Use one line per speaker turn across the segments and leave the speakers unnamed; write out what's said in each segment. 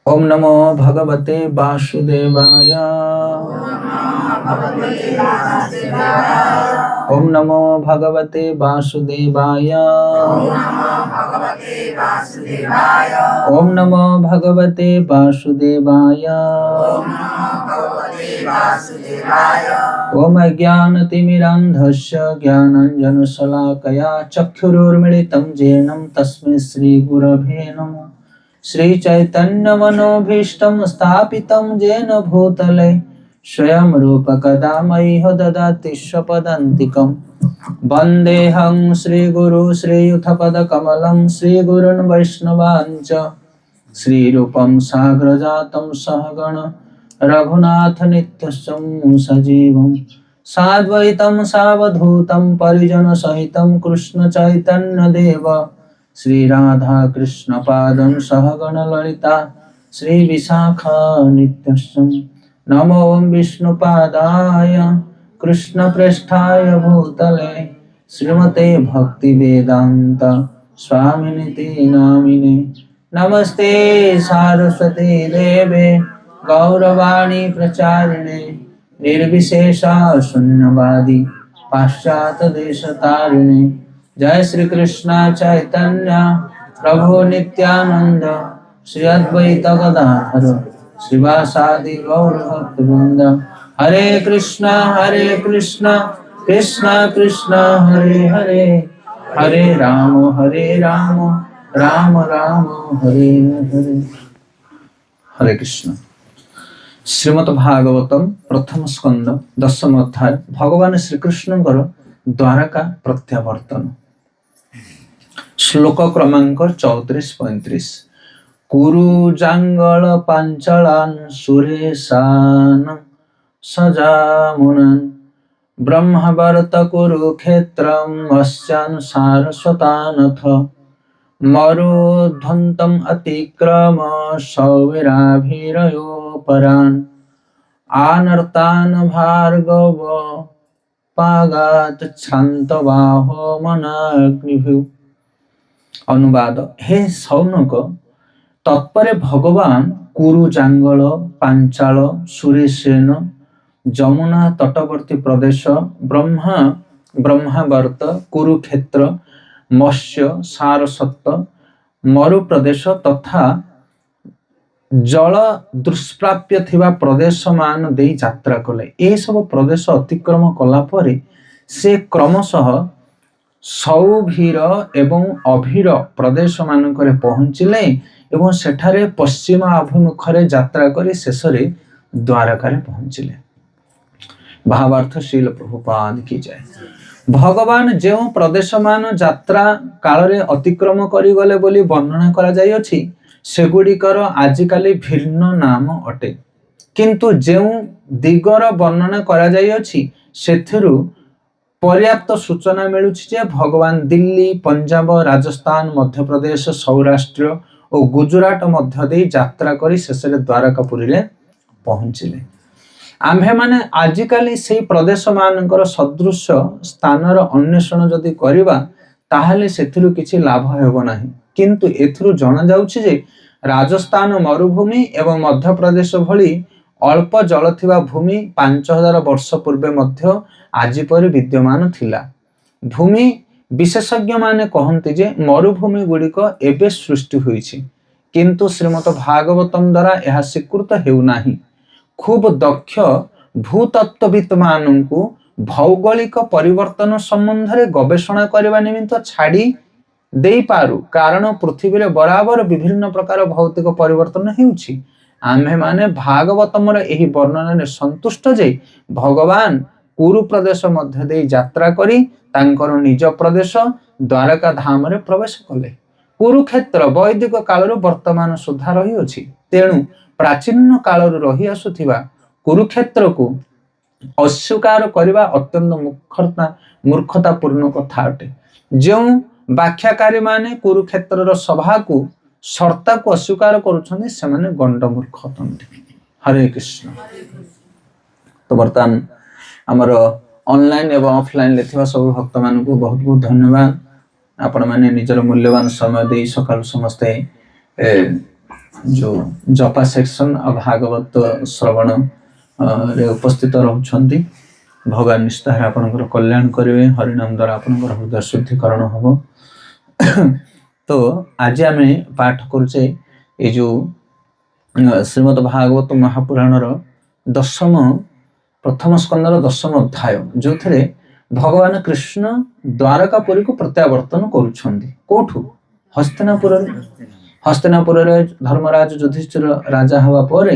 ओम नमो भगवते वासुदेवाय। ओम नमो भगवते वासुदेवाय। ओम नमो भगवते वासुदेवाय। ओम अज्ञानतिमिरान्धस्य ज्ञानाञ्जनशलाकया चक्षुरुन्मीलितं येन तस्मै श्रीगुरवे नमः। श्रीचैतन्यमनोभीष्टं स्थापितं येन भूतले स्वयं रूपकदा मह्यं ददाति स्वपदान्तिकं। वन्देऽहं श्रीगुरु श्रीयुतपदकमलं श्रीगुरून् वैष्णवांश्च श्रीरूपं साग्रजातं सहगण रघुनाथनित्यं सजीवं साद्वैतं सावधूतं परिजनसहितं कृष्णचैतन्यदेव श्री राधा कृष्ण पादं सहगण ललिता श्री विशाखा नित्यं। नमो विष्णुपादाय कृष्णप्रेष्ठाय भूतले श्रीमते भक्तिवेदांत स्वामिनिति नामिने। नमस्ते सारस्वती देवे गौरवाणी प्रचारिणे निर्विशेषा शून्यवादी पाश्चात्य देशतारिणे। जय श्री कृष्ण चैतन्य प्रभु नित्यानंद श्री अद्वैत गदाधर श्रीवासादि गौर भक्तवृंद। हरे कृष्ण कृष्ण कृष्ण हरे हरे, हरे राम राम राम हरे हरे। हरे कृष्ण। श्रीमद् भागवतम प्रथम स्कंद दशम अध्याय भगवान श्रीकृष्ण द्वारका प्रत्यावर्तन। श्लोक क्रमांक 34-35। कुरुजांगल पांचलान सुरेशान सजामुनन ब्रह्मवर्त कुरुक्षेत्रम वश्चान सारस्वतानथ मरुध्वंतम अतिक्रम सौवीराभिरयोपरान आनर्तान भार्गव पागात क्षान्तबाहो मनाग्निभु। अनुवाद। हे सौनक, तत्परे भगवान कुरुजांगल पांचाल सुरेसेन जमुना तटवर्ती प्रदेश ब्रह्मावर्त कुरुक्षेत्र मत्स्य सारस्वत मरु प्रदेश तथा जल दुष्प्राप्य थिबा प्रदेश मान देई यात्रा कले। ए सब प्रदेश अतिक्रम कला परे से क्रमशः सौभीर एवं अभीर प्रदेश मानकरे पहुंचिले एवं सेठारे पश्चिम अभिमुखरे यात्रा करी शेषरे द्वारकारे पहुंचिले। भावार्थ श्रील प्रभुपाद की जय। भगवान जो प्रदेश मान यात्रा काल रे अतिक्रम करी गले बोली वर्णना करा जाय अछि सेगुड़िकर आजिकाली भिन्न नाम अटे, किंतु जो दिगर वर्णना करा जाय अछि सेथिरु पर्याप्त सूचना मिलुछि जे भगवान दिल्ली पंजाब राजस्थान मध्य प्रदेश सौराष्ट्र और गुजरात मध्य दे यात्रा करी शेषरे द्वारकापुरी रे पहुंचिले। आम्भे माने आजिकाली से प्रदेश मानकर सदृश स्थानर अन्वेषण जदि करिबा ताहले सेथिरु किछि लाभ हेबो नाही, किंतु एथिरु जणा जाउछि जे राजस्थान मरुभूमि एवं मध्य प्रदेश भली अल्प जल थिबा भूमि 5000 वर्ष पूर्वे मध्य आजि परि विद्यमान थिला। भूमि विशेषज्ञ माने कहन्ति जे मरुभूमि गुड़िक एबे सृष्टि होईछि, किंतु श्रीमद् भागवतम द्वारा यह स्वीकृत हेउ नाही। खूब दक्ष भूतत्वविद माननकु भौगोलिक परिवर्तन संबंध रे गवेषणा करबा निमित्त छाड़ी देई पारु, कारण पृथ्वी रे बराबर विभिन्न प्रकार भौतिक परिवर्तन हेउछि। आम्भे माने भागवतम रे एही वर्णना ने संतुष्ट जे भगवान कुरु प्रदेश मध्य दे यात्रा करी तांकर निज प्रदेश द्वारका धाम रे प्रवेश कले। कुरुक्षेत्र वैदिक काल वर्तमान सुधा रही अछि, तेणु प्राचीन काल रही आसुथिबा कुरुक्षेत्र को अस्वीकार करबा अत्यंत मूर्खतापूर्ण कथा अटे। जो व्याख्याकारी माने कुरुक्षेत्र सभा को शर्ता को अस्वीकार करुछन्ति सेमाने गंड मूर्ख अटंती। हरे कृष्ण। तो बर्तमान आमर ऑनलाइन एवं ऑफलाइन लेथिबा सब भक्त मान को बहुत बहुत धन्यवाद। आपण माने निजर मूल्यवान समय दे सकाल समस्ते जो जपा सेक्शन भागवत श्रवण रे उपस्थित रहउछंती भगवान निष्ठार आपनकर कल्याण करेंगे हरिनाम द्वारा आपनकर हृदय शुद्धिकरण हम। तो आज आम पाठ करुचे ये जो श्रीमद भागवत महापुराण दशम प्रथम स्कंदर दशम अध्याय जो थे भगवान कृष्ण द्वारकापुरी को प्रत्यावर्तन करुछंती कोठू हस्तिनापुर हस्तिनापुर धर्मराज युधिष्ठिर राजा हवा पर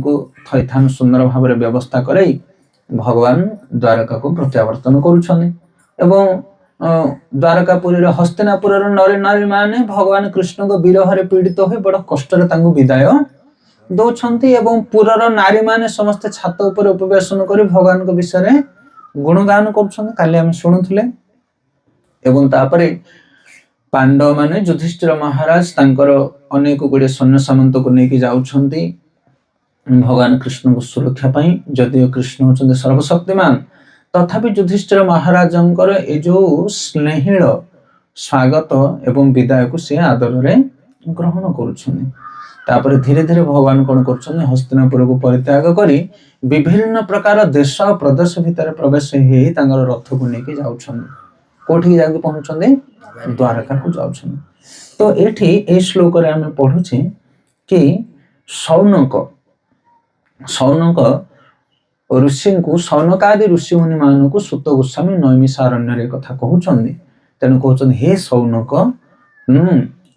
को थैथान सुंदर भाव व्यवस्था कराई भगवान द्वारका को प्रत्यावर्तन करुछंती एवं द्वारकापुरी हस्तिनापुर नरी नारी माने भगवान कृष्ण को विरह पीड़ित हो बड़ कष्ट विदाय दौरान एवं पुरर नारी माने समस्ते छात उपर उपवेशन कर भगवान को विषय गुणगान कर शुणुले एवं तापरे पांडव माने युधिष्ठिर महाराज तांकर अनेक गुड़े सैन्य सामंत को लेकिन जाउछंती भगवान कृष्ण को सुरक्षा पाई जदियो कृष्ण होचंते सर्वशक्तिमान तथापि युधिष्ठिर महाराजंकर ए जो स्नेहिल स्वागत एवं विदाय को से आदर रे ग्रहण करुछंती तापर धीरे धीरे भगवान कौन कर हस्तिनापुर को परित्याग करी विभिन्न प्रकार देश प्रदेश भितर प्रवेश ही रथ को लेकिन जाउछंती कोठी जाके पहुंचंती द्वारका को जाउछंती। तो एठी ए श्लोक रे हम पढुछे कि शौनक ऋषि को शौनकादि ऋषि मुनि मान को सुत गोस्वामी नैमिषारण्य कथा कहउछंती तेणु कहउछंती हे शौनक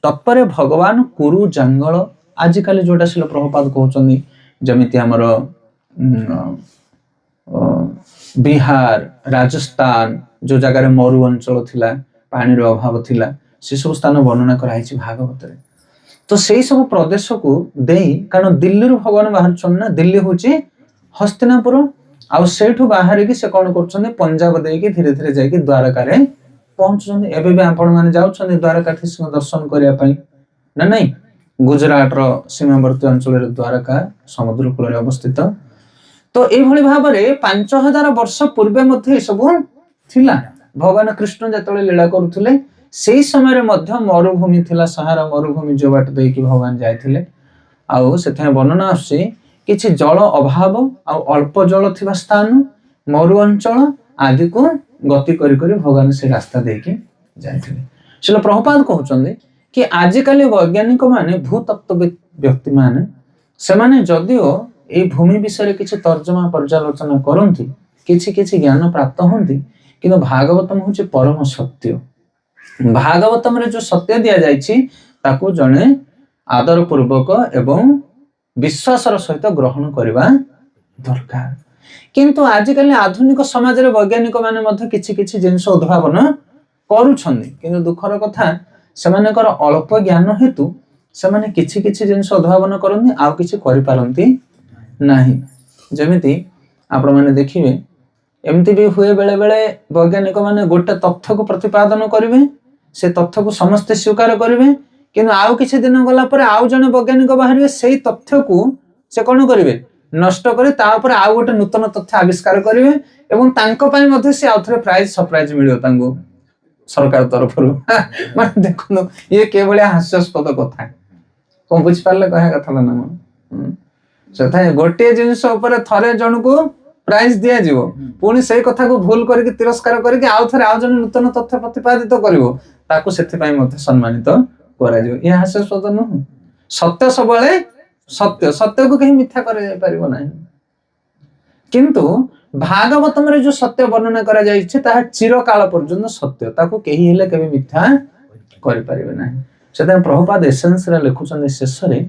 तत्पर भगवान कुरु जंगल आजिकल जोटा शिल प्रभुपाद कहउछंती जमिति हमर बिहार राजस्थान जो जगार मरु अंचल थिला पानी अभाव थिला से सब स्थान वर्णना कराई भागवत रे। तो से सब प्रदेश को देई कारण दिल्ली भगवान बाहर ना दिल्ली होची हस्तिनापुर आउ सेठू बाहर की से कौन कर पंजाब देकी धीरे धीरे जाके द्वारका रे पहुंचुछंती एबे भी आपण माने जाउछंती द्वारकाधीश दर्शन करिया पई ना नहीं गुजरात रो सीमावर्ती अंचल रे द्वारका समुद्र कूल रे अवस्थित। तो ए भली भाव रे 5000 वर्ष पूर्वे मध्ये सब थिला भगवान कृष्ण जतले लीला करुथिले सेही समय रे मध्य मरुभूमि थिला सहारा मरुभूमि जो बाट देकी भगवान जायथिले आउ सेथे वर्णना आसी किछि जल अभाव आउ अल्प जल थिबा स्थान मरु अंचल आदि को गति करी करी भगवान से रास्ता देके जायथिले। शिल प्रभुपाद कहउछन्ते कि आजिकल वैज्ञानिक माने भूतत्व व्यक्ति माने से माने जदियो ए भूमि विषय किछि तर्जमा पर्यालोचना करंती किछि किछि ज्ञान प्राप्त होंती किंतु भागवतम होछि परम सत्य भागवतम रे जो सत्य दिया जायछि ताकू जणे आदर पूर्वक एवं विश्वासर सहित ग्रहण करबा दरकार। किंतु आजिकल आधुनिक समाज रे वैज्ञानिक माने मध्य किछि किछि जिंस उद्भावन करूछन्ती किंतु दुखर कथा सेमानकर अल्प ज्ञान हेतु सेमाने किछि किछि जिंस उद्भावन करन्ती आ किछि करि पारंती नाही। जेमिति आपण माने देखिबे एमती भी हुए बेले बेले वैज्ञानिक माने गोटे तथ्य को प्रतिपादन करिवे से तथ्य को समस्त स्वीकार करिवे किंतु आउ किछि दिन गला पर आउ जने वैज्ञानिक बाहरिवे सेही तथ्य को से कोन करिवे नष्ट करे ता ऊपर आउ गोटे नूतन तथ्य आविष्कार करिवे एवं तांको पई मध्ये से आउथरे प्राइज सरप्राइज मिलियो तांको सरकार तरफ रु माने देखो ये केवल हास्यास्पद कथा कोन बुझ पारले कहा कथा ना मन सेथा गोटे जिंस ऊपर थरे जण को प्राइज दिया जीवो पुणी से कथा को भूल करके तिरस्कार करके आउ थरे आउ जन नूतन तथ्य प्रतिपादित करिवो ताकू सेति पई मध्ये सम्मानित करा जीवो ये हास्यास्पद न सत्य सबले सत्य सत्य को कहीं मिथ्या करे जाय परिबो नाही। किंतु भागवतम रे जो सत्य वर्णना करा जाय छै ता चिरकाल पर्यंत सत्य ताकू केही हेले केबे मिथ्या करि परिबे नाही। सेता प्रभुपाद एसेंस रे लिखुछन शेष रे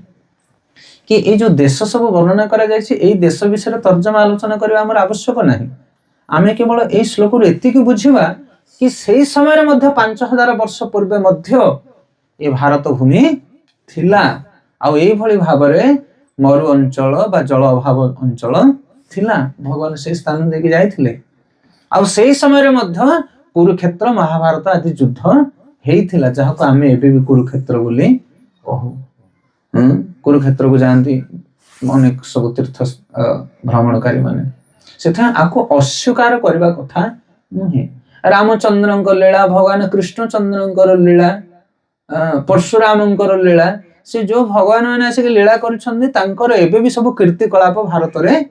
कि ए जो देश सब वर्णना करा जाय छै एई देश विषय तर्जमा आलोचना करबा हमर आवश्यक नाही। आमे केवल एई श्लोक रे एति कि बुझिबा कि सेही समय रे मध्य 5000 वर्ष पूर्वे मध्य ए भारत भूमि थिला आ एई भली भाव रे मरु अंचल बा जल अभाव अंचल थिला भगवान से स्थान देके जायथिले आ सेही समय रे मध्य कुरुक्षेत्र महाभारत आदि युद्ध हेइथिला जहा को आमे एबे भी कुरुक्षेत्र बोली कहू। कुरुक्षेत्र को जानती अनेक सब तीर्थ भ्रमणकारी माने सेथा आको अस्वीकार करबा कथा नुहे। रामचंद्रंकर लीला भगवान कृष्णचंद्रंकर लीला परशुरामंकर लीला से जो भगवान मैंने आसिक लीला कर एबे भी सब कीर्तिकलाप भारत में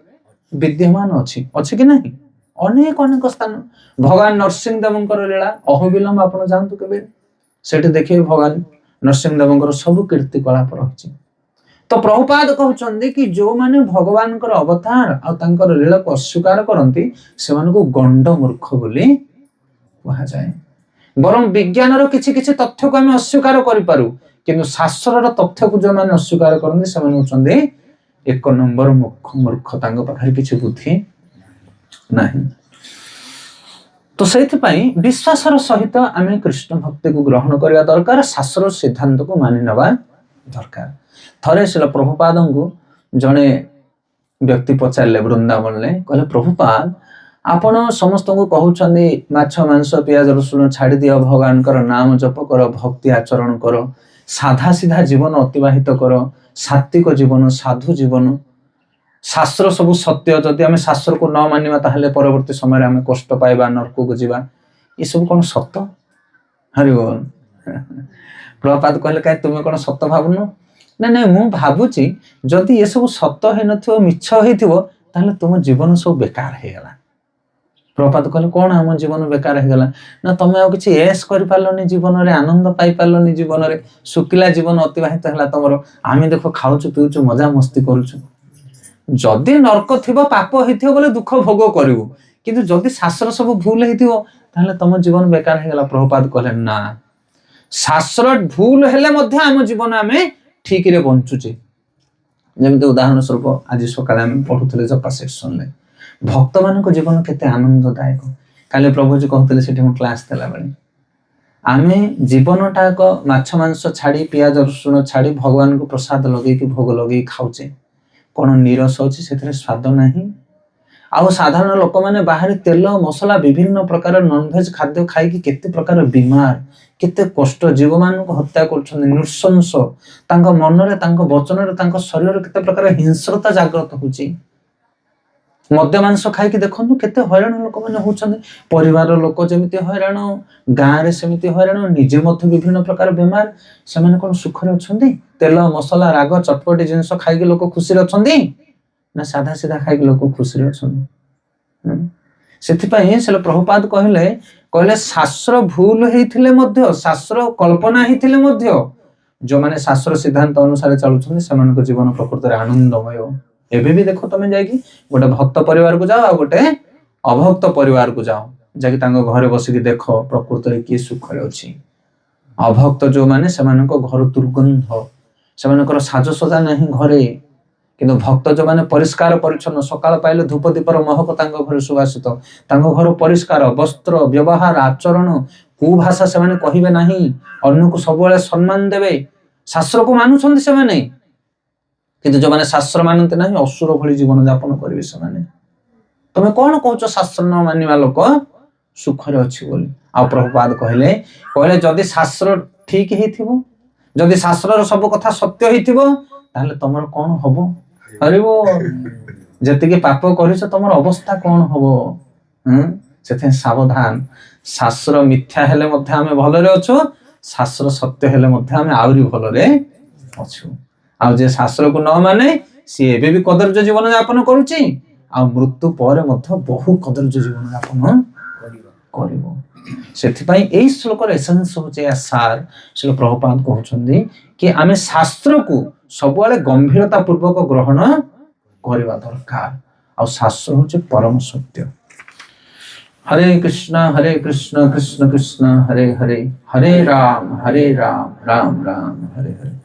विद्यमान अच्छी अच्छी कि नहीं अनेक अनेक स्थान भगवान नरसिंहदेव लीला अहोबिलम आप जानतु केबे सेठी देखिए भगवान नरसिंहदेव सब कीर्तिकलाप रही। तो प्रभुपाद कहते कि जो माने भगवान अवतार आर लीला को अस्वीकार करती से गंड मूर्ख बोली कहुए। बरं विज्ञान किछि किछि तथ्य को आम अस्वीकार करूँ किंतु शास्त्र तथ्य को जो मैंने अस्वीकार करते से एक नंबर मूर्ख पाखे किसी बुद्धि नहीं। तो से विश्वासर सहित आम कृष्ण भक्ति को ग्रहण करने दरकार शास्त्र सिद्धांत को मानि नवा दरकार। थरे शिल प्रभुपाद को जड़े व्यक्ति पचारे वृंदावन कहले प्रभुपाद आपण समस्त को कहते माछ मांस पियाज रसुण छाड़ी दियो भगवान नाम जप कर भक्ति आचरण कर साधा सीधा जीवन अतिबाहित कर सात्विक जीवन साधु जीवन शास्त्र सब सत्य जदि आम शास्त्र को न मानिबा ताहले परवर्ती समय आम कष्ट पाइबा नरक को जीवा ये सब कौन सत्य हरि बोल। प्रभुपाद कहले कहीं तुम्हें कौन सत्य भावुनु ना ना मु भावुची जदि ये सब सत्य है नथिबो मिछ होइथिबो ताहले तुम जीवन सब बेकार हे गला। प्रभुपाद कहले कौन आम जीवन बेकार हो गला ना तुम आ किसी ऐश कर पारलनी जीवन रे आनंद पाई पारलनी जीवन रे शुक्ला जीवन अतिबाहित है तुम आम देख खाऊचु पीऊचु मजा मस्ती करूचु जदि नरक थिबो पाप होइथिबो बोले दुख भोग करिवो किंतु जदि शास्त्र सब भूल होइथिबो ताहले तुम जीवन बेकार हो गला। प्रभुपाद कहले ना शास्त्र भूल हेले मध्ये आम जीवन आमे ठीक रे बंचुचे। जेमते उदाहरण स्वरूप आज सकाळे आमे पढुथले जपा सेक्शन ले भक्त मान जीवन केते आनंददायक काले प्रभुजी कहते से क्लास देला बेले आमे जीवनटा एक माछ मांस छाड़ी पियाज रसुण छाड़ी भगवान को प्रसाद लगे कि भोग लगे खाऊचे कौन नीरस अच्छे से स्वाद नहीं। आउ साधारण लोक मैंने बाहर तेल मसला विभिन्न प्रकार नॉनवेज खाद्य खाई केते प्रकार बीमार केते कष्ट जीव मान को हत्या कर नृशंस मन वचन शरीर केते प्रकार हिंस्रता जागृत होची। मद्य मांस खाई देखो केते हैरान लोक मैंने होचंदे परिवार लोक जमिति हैरान गाँव रे सेमिति हैरान निजे मध्य विभिन्न प्रकार बीमार से माने कोन सुख रे अछंदी तेल मसला राग चटपटी जिंस खाई लोक खुशी रे अछंदी ना साधा सीधा खाई लोक खुशी रे अछंदी। सेथि पई से प्रभुपाद कहले शास्त्र भूल हेथिले मध्य शास्त्र कल्पना हेथिले मध्य जो माने शास्त्र सिद्धांत अनुसार चलुछंदी से मानको जीवन प्रकृति रे आनंदमय। एबे भी देखो तुम जाकि गोटे भक्त परिवार को जाओ गोटे अभक्त परिवार को जाओ जाकि घरे बसिकी देख प्रकृति किए सुख रे अछि। अभक्त जो माने से घर दुर्गंध से साजसजा नहीं घरे किंतु भक्त जो माने परिष्कार परिच्छन्न सकाळ पाइले धूप दीपर महक घर सुवासित घर परिष्कार वस्त्र व्यवहार आचरण कुभाषा से माने कहिबे नहीं अन्य को सब सम्मान देवे शास्त्र को मानुछंदी से माने किंतु जो माने शास्त्र मानते ना असुर भली जीवन यापन करेंगे से माने तुम्हें कौन कौच शास्त्र न मानिबा लोक सुखरे अच्छी बोली। आ प्रभुपाद कहले जदि शास्त्र ठीक हेथिबो जदि शास्त्र सब कथा सत्य हेथिबो ताहले तमर कौन हबो हरिबो जतिके पाप करिस तमर अवस्था कौन हबो सेथे सावधान शास्त्र मिथ्या हेले मध्ये आमे भलरे अछु शास्त्र सत्य हेले मध्ये आमे आउरी भलरे अछु। आ जे शास्त्र को न माने सी एबे भी कदर्य जीवन यापन करूची आ मृत्यु पर मध्य बहु कदर्य जीवन यापन करिवो। सेथि पई एई श्लोक रे एसेंस होचे सार श्री प्रभुपाद कहउछन्दी कि आमे शास्त्र को सबवाले गंभीरता पूर्वक ग्रहण करबा दरकार आ शास्त्र होचे परम सत्य। हरे कृष्ण कृष्ण कृष्ण हरे हरे हरे राम राम राम हरे हरे।